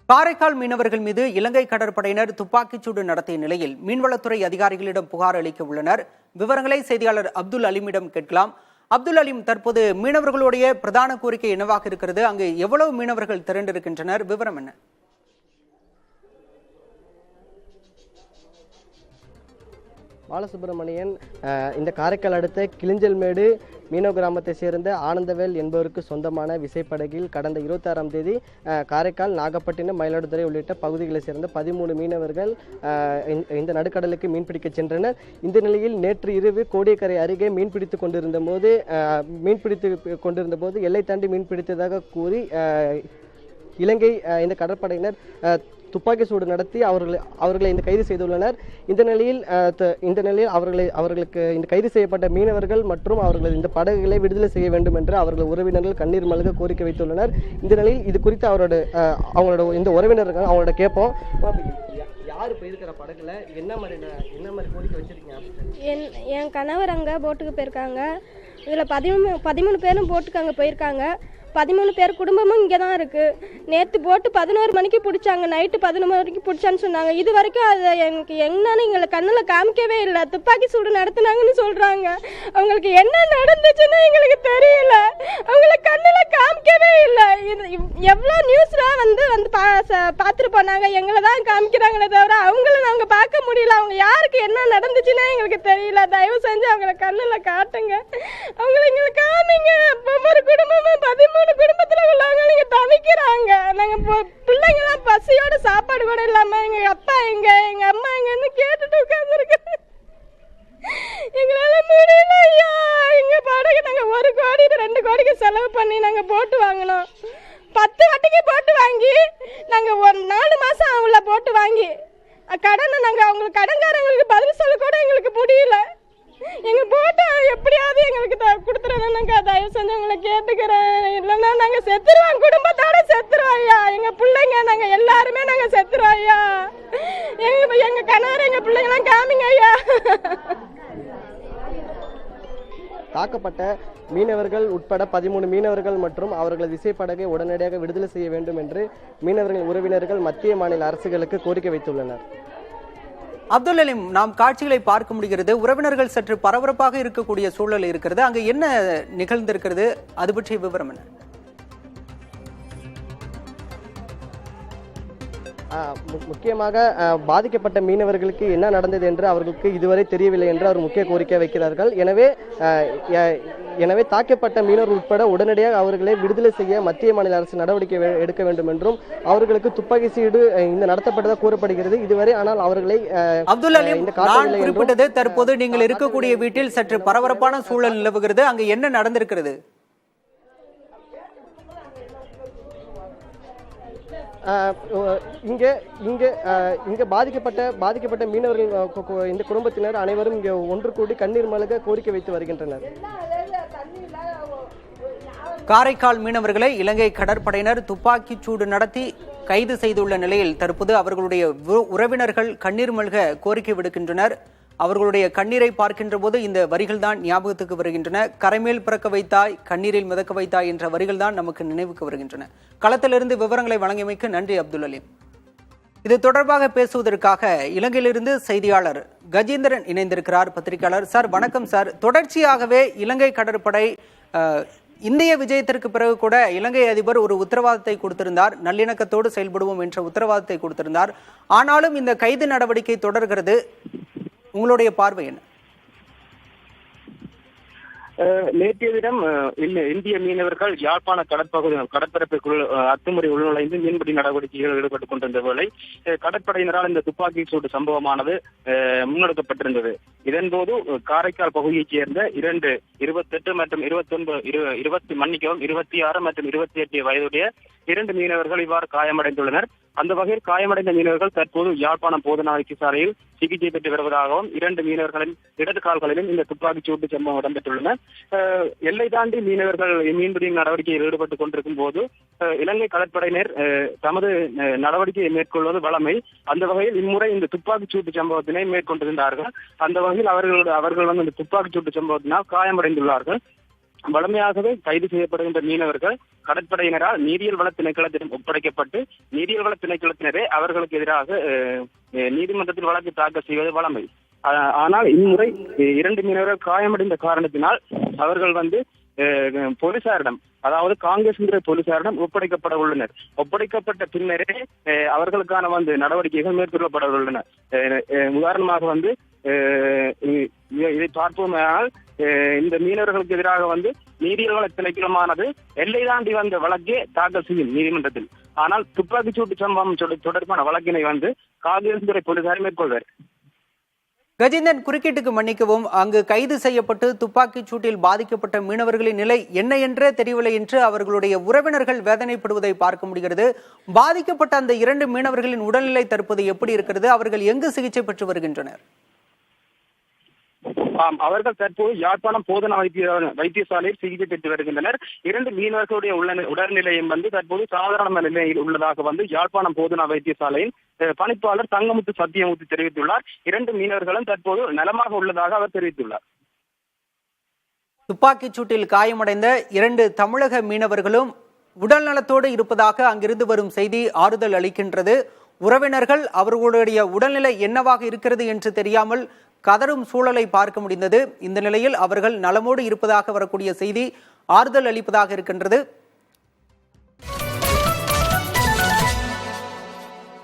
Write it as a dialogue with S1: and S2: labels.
S1: காரைக்கால் மீனவர்கள் மீது இலங்கை கடற்படையினர் துப்பாக்கிச்சூடு நடத்திய நிலையில் மீன்வளத்துறை அதிகாரிகளிடம் புகார் அளிக்க உள்ளனர். விவரங்களை செய்தியாளர் அப்துல் அலீமிடம் கேட்கலாம். அப்துல் அலீம், தற்போது மீனவர்களுடைய பிரதான கோரிக்கை என்னவாக இருக்கிறது? அங்கு எவ்வளவு மீனவர்கள் திரண்டிருக்கின்றனர்? விவரம் என்ன?
S2: பாலசுப்ரமணியன், இந்த காரைக்கால் அடுத்த கிளிஞ்சல்மேடு மீனவ கிராமத்தை சேர்ந்த ஆனந்தவேல் என்பவருக்கு சொந்தமான விசைப்படகில் கடந்த 26ஆம் தேதி காரைக்கால், நாகப்பட்டினம், மயிலாடுதுறை உள்ளிட்ட பகுதிகளை சேர்ந்த 13 மீனவர்கள் இந்த நடுக்கடலுக்கு மீன்பிடிக்க சென்றனர். இந்த நிலையில் நேற்று இரவு கோடியக்கரை அருகே மீன்பிடித்து கொண்டிருந்த போது எல்லை தாண்டி மீன்பிடித்ததாக கூறி இலங்கை இந்த கடற்படையினர் துப்பாக்கி சூடு நடத்தி அவர்களை இந்த கைது செய்துள்ளனர். இந்த நிலையில் அவர்களுக்கு இந்த கைது செய்யப்பட்ட மீனவர்கள் மற்றும் அவர்களது இந்த படகுகளை விடுதலை செய்ய வேண்டும் என்று அவர்கள் உறவினர்கள் கண்ணீர் மல்க கோரிக்கை வைத்துள்ளனர். இந்த நிலையில் இது குறித்து அவங்களோட இந்த உறவினர்கள் அவங்களோட கேட்போம். யார் போயிருக்கிற படகுல என்ன மாதிரி கோரிக்கை வச்சிருக்கீங்க?
S3: என் கணவர் அங்கே போட்டுக்கு போயிருக்காங்க. இதில் 13 பேரும் போட்டுக்கு அங்கே போயிருக்காங்க. 13 பேர் குடும்பமும் இங்கே தான் இருக்குது. நேற்று போட்டு 11 மணிக்கு பிடிச்சாங்க. நைட்டு 11 மணிக்கு பிடிச்சான்னு சொன்னாங்க. இது வரைக்கும் அதை எனக்கு என்னன்னு எங்களை கண்ணில் காமிக்கவே இல்லை. துப்பாக்கி சூடு நடத்துனாங்கன்னு சொல்கிறாங்க. அவங்களுக்கு என்ன நடந்துச்சுன்னு எங்களுக்கு தெரியல. அவங்கள கண்ணில் காமிக்கவே இல்லை. இது எவ்வளோ நியூஸ்லாம் வந்து பார்த்துட்டு போனாங்க. எங்களை தான் காமிக்கிறாங்களே தவிர அவங்கள நாங்கள் பார்க்க முடியல. அவங்க யாருக்கு என்ன நடந்துச்சுன்னு எங்களுக்கு தெரியல. தயவு செஞ்சு அவங்கள கண்ணில் காட்டுங்க. அவங்கள எங்களுக்கு காமிங்க. ஒவ்வொரு குடும்பமும் 13 குடும்பத்துல உள்ளவங்க நீங்க தவிக்கிறாங்க. நாங்க பிள்ளைங்களாம் பசியோட சாப்பாடு கூட இல்லாம எங்க அப்பா எங்க அம்மா எங்கன்னு கேட்டுட்டு உட்கார்ந்துருக்கோம். எங்களால முடியல ஐயா. எங்க படகு நாங்க 1 கோடி 2 கோடிக்கு செலவு பண்ணி நாங்க போட்டு வாங்கினோம். 10 வட்டிக்கு போட்டு வாங்கி நாங்க 4 மாசம் உள்ள போட்டு வாங்கி கடனை நாங்க அவங்களுக்கு கடன்காரங்களுக்கு பதில் சொல்ல கூட எங்களுக்கு முடியல. எங்க போட்டோ எப்படியாவது எங்களுக்கு கொடுத்துருங்க. தயவு செஞ்சு உங்களை கேட்டுக்கிறேன். இல்லைன்னா நாங்க செத்துருவோம். குடும்பத்தோட செத்துருவோம் ஐயா. எங்க பிள்ளைங்க நாங்க எல்லாருமே நாங்க செத்துருவோம் ஐயா. எங்க கணவர் எங்க பிள்ளைங்களாம் காமிங்க ஐயா.
S2: தாக்கப்பட்ட மீனவர்கள் உட்பட 13 மீனவர்கள் மற்றும் அவர்களது விசைப்படகை உடனடியாக விடுதலை செய்ய வேண்டும் என்று மீனவர்களின் உறவினர்கள் மத்திய மாநில அரசுகளுக்கு கோரிக்கை வைத்துள்ளனர்.
S1: அப்துல் அலீம், நாம் காட்சிகளை பார்க்க முடிகிறது. உறவினர்கள் சற்று பரபரப்பாக இருக்கக்கூடிய சூழல் இருக்கிறது. அங்கு என்ன நிகழ்ந்திருக்கிறது? அது பற்றிய விவரம் என்ன?
S2: முக்கியமாக பாதிக்கப்பட்ட மீனவர்களுக்கு என்ன நடந்தது என்று அவர்களுக்கு இதுவரை தெரியவில்லை என்று அவர் முக்கிய கோரிக்கை வைக்கிறார்கள். எனவே தாக்கப்பட்ட மீனவர்கள் உட்பட உடனடியாக அவர்களை விடுதலை செய்ய மத்திய மாநில அரசு நடவடிக்கை எடுக்க வேண்டும் என்றும் அவர்களுக்கு துப்பாக்கி சூடு இந்த நடத்தப்பட்டதாக கூறப்படுகிறது. இதுவரை ஆனால் அவர்களை
S1: அப்துல் அலீம், நான் குறிப்பிட்டது தற்போது நீங்கள் இருக்கக்கூடிய வீட்டில் சற்று பரபரப்பான சூழல் நிலவுகிறது. அங்கு என்ன நடந்திருக்கிறது?
S2: இங்க பாதிக்கப்பட்ட மீனவர்கள் இந்த குடும்பத்தினர் அனைவரும் இங்கே ஒன்று கூடி கண்ணீர் மல்க கோரிக்கை வைத்து வருகின்றனர்.
S1: காரைக்கால் மீனவர்களை இலங்கை கடற்படையினர் துப்பாக்கி சூடு நடத்தி கைது செய்துள்ள நிலையில் தற்போது அவர்களுடைய உறவினர்கள் கண்ணீர் மல்க கோரிக்கை விடுக்கின்றனர். அவர்களுடைய கண்ணீரை பார்க்கின்ற போது இந்த வரிகள் தான் ஞாபகத்துக்கு வருகின்றன. கரைமேல் பிறக்க வைத்தாய், கண்ணீரில் மிதக்க வைத்தாய் என்ற வரிகள் தான் நமக்கு நினைவுக்கு வருகின்றன. களத்திலிருந்து விவரங்களை வழங்கியமைக்கு நன்றி அப்துல் அலீம். இது தொடர்பாக பேசுவதற்காக இலங்கையிலிருந்து செய்தியாளர் கஜேந்திரன் இணைந்திருக்கிறார். பத்திரிகையாளர் சார், வணக்கம் சார். தொடர்ச்சியாகவே இலங்கை கடற்படை இந்திய விஜயத்திற்கு பிறகு கூட இலங்கை அதிபர் ஒரு உத்தரவாதத்தை கொடுத்திருந்தார். நல்லிணக்கத்தோடு செயல்படுவோம் என்ற உத்தரவாதத்தை கொடுத்திருந்தார். ஆனாலும் இந்த கைது நடவடிக்கை தொடர்கிறது. உங்களுடைய பார்வை என்ன?
S4: நேற்றைய தினம் இந்திய மீனவர்கள் யாழ்ப்பாண கடற்பரப்புக்குள் அத்துமுறை உள்நுழைந்து மீன்பிடி நடவடிக்கைகள் ஈடுபட்டுக் கொண்டிருந்த வேளை கடற்படையினரால் இந்த துப்பாக்கி சூடு சம்பவமானது முன்னெடுக்கப்பட்டிருந்தது. இதன்போது காரைக்கால் பகுதியைச் சேர்ந்த 28 மற்றும் 26 மற்றும் 28 வயதுடைய 2 மீனவர்கள் இவ்வாறு காயமடைந்துள்ளனர். அந்த வகையில் காயமடைந்த மீனவர்கள் தற்போது யாழ்ப்பாணம் போதனா வைத்தியசாலையில் சிகிச்சை பெற்று வருவதாகவும் 2 மீனவர்களின் இடது கால்களிலும் இந்த துப்பாக்கிச் சூட்டு சம்பவம் இடம்பெற்றுள்ளன. எல்லை தாண்டி மீனவர்கள் மீன்பிடி நடவடிக்கையில் ஈடுபட்டுக் கொண்டிருக்கும் போது இலங்கை கடற்படையினர் தமது நடவடிக்கையை மேற்கொள்வது வழமை. அந்த வகையில் இம்முறை இந்த துப்பாக்கிச் சூட்டு சம்பவத்தினை மேற்கொண்டிருந்தார்கள். அந்த வகையில் அவர்கள் இந்த துப்பாக்கிச் சூட்டு சம்பவத்தினால் காயமடைந்துள்ளார்கள். வலிமையாகவே கைது செய்யப்படுகின்ற மீனவர்கள் கடற்படையினரால் நீரியல் வள திணைக்களத்திடம் ஒப்படைக்கப்பட்டு நீரியல் வள திணைக்களத்தினரே அவர்களுக்கு எதிராக நீதிமன்றத்தில் வழக்கு தாக்கல் செய்வது வழமை. ஆனால் இம்முறை 2 மீனவர்கள் காயமடைந்த காரணத்தினால் அவர்கள் போலீசாரிடம், அதாவது காங்கிரஸ் போலீசாரிடம் ஒப்படைக்கப்பட உள்ளனர். ஒப்படைக்கப்பட்ட பின்னரே அவர்களுக்கான நடவடிக்கைகள் மேற்கொள்ளப்பட உள்ளன. உதாரணமாக இதை பார்ப்போமானால் இந்த மீனவர்களுக்கு எதிராக நீரியல் வள திணைக்களமானது எல்லை தாண்டி வந்த வழக்கே தாக்கல் செய்யும் நீதிமன்றத்தில். ஆனால் துப்பாக்கிச்சூட்டு சம்பவம் தொடர்பான வழக்கினை காங்கிரஸ் போலீசார் மேற்கொள்வர்.
S1: கஜேந்திரன், குறுக்கீட்டுக்கு மன்னிக்கவும், அங்கு கைது செய்யப்பட்டு துப்பாக்கிச் சூட்டில் பாதிக்கப்பட்ட மீனவர்களின் நிலை என்ன என்றே தெரியவில்லை என்று அவர்களுடைய உறவினர்கள் வேதனைப்படுவதை பார்க்க முடிகிறது. பாதிக்கப்பட்ட அந்த 2 மீனவர்களின் உடல்நிலை தற்போது எப்படி இருக்கிறது? அவர்கள் எங்கு சிகிச்சை பெற்று வருகின்றனர்?
S4: அவர்கள் தற்போது யாழ்ப்பாணம் போதனா வைத்தியசாலையில் சிகிச்சை பெற்று வருகின்றனர். 2 மீனவர்களுடைய உடல்நிலையும் தற்போது சாதாரண நிலையில் உள்ளதாக யாழ்ப்பாணம் போதனா வைத்தியசாலையின் பணிப்பாளர் தங்கமுத்து சத்தியமூர்த்தி தெரிவித்துள்ளார். 2 மீனவர்களும் தற்போது நலமாக உள்ளதாக அவர் தெரிவித்துள்ளார்.
S1: துப்பாக்கிச் சூட்டில் காயமடைந்த 2 தமிழக மீனவர்களும் உடல் நலத்தோடு இருப்பதாக அங்கிருந்து வரும் செய்தி ஆறுதல் அளிக்கின்றது. உறவினர்கள் அவர்களுடைய உடல்நிலை என்னவாக இருக்கிறது என்று தெரியாமல் கதரும் சூழலை பார்க்க முடிந்தது. இந்த நிலையில் அவர்கள் நலமோடு இருப்பதாக வரக்கூடிய செய்தி ஆறுதல் அளிப்பதாக இருக்கின்றது.